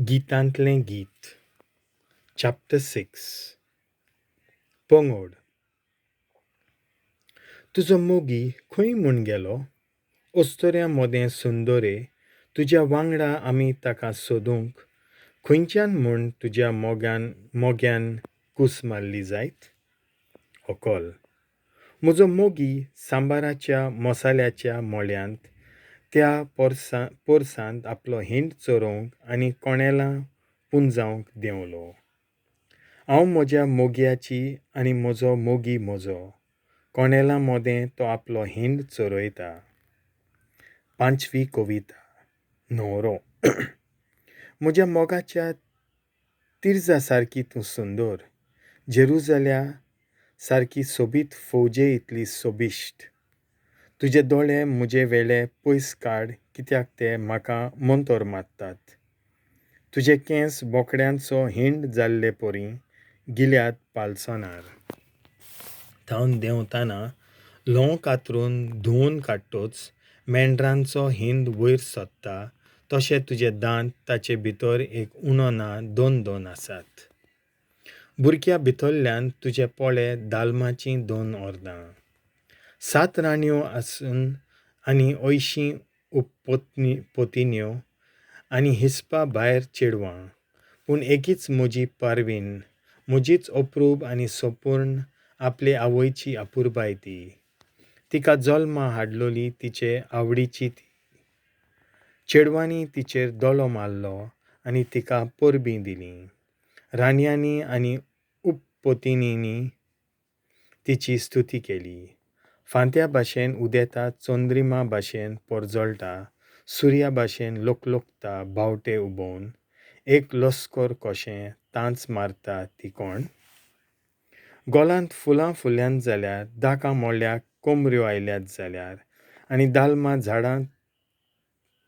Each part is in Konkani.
Gitantlem Git, Chapter 6. Pongod. Tuzo mogi khoim म्हूण gelo, Ostoream moden sundorê, Tujea vangdda आमी taka sôdunk, Khoinchean म्हूण Tujea mogean marli zait, okol. Mhozo mogi sambarachea mosaleachea molleant, त्या porsant aplo हिंड चोरोवंक आनी कोणेलां पुंजावंक देंवलो. हांव म्हज्या मोगयाची आनी म्हजो मोगी म्हजो, कोणेलां मोदें तो आपलो हिंड चोरयता. 5वी कविता. न्हवरो. म्हज्या मोगाच्या तिर्जा सारकी तूं सुंदर, जेरुजल्या सारकी सोबीत फौजे इतली सोबिश्ट. तुजे दोळे म्हजे वेळे पयस काड, कित्याक ते म्हाका मंतोर मारतात. तुजे केंस बोकड्यांचो हिंड जाल्ले पोरी, गिल्यात पालसोनार. थावन देंवतना ल्हंव कातरून धुवन काडटोच मेंढरांचो हिंड वयर सोदता, तशें तुजे दांत ताचे भितर एक उणो ना 2 आसात. बुरक्या भितरल्यान तुजे पोळे दालमाचीं 2 अर्दां. 7 राणयो आसून आनी 80 पोतिन्यो आनी हिसपा भायर चेडवां, पूण एकीच म्हजी पारवीन, म्हजीच अप्रूप आनी सोपूर्ण आपले आवयची आपुरबाय ती. तिका जल्मा हाडलोली तिचे आवडीची ती. चेडवांनी तिचेर दोळो मारलो आनी तिका परबीं दिलीं. राणयांनी आनी उपपोतिनींनी तिची स्तुती केली. फांत्या भाशेन उदेता, चोंद्रिमा भाशेन पोरजोळटा, सुर्या भाशेन लोकलोकता भावटे उबोवन, एक लस्कोर कोशें तांच मारता ती कोण? गोलांत फुलां फुल्यांत जाल्यार, दाकां मोळ्याक कोमऱ्यो आयल्यात जाल्यार, आनी दालमां झाडां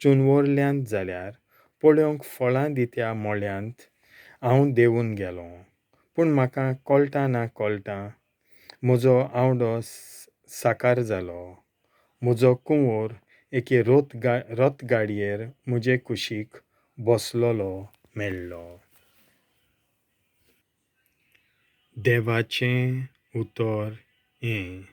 चुनवरल्यांत जाल्यार, पळोवंक फळां दित्या मोळ्यांत हांव देंवून गेलों. पूण म्हाका कळटा म्हजो आवडो साकार जालो. म्हजो कुंवर एके रोतगाडयेर म्हजे कुशीक बसलोलो मेळ्ळो. देवाचें उतर हें.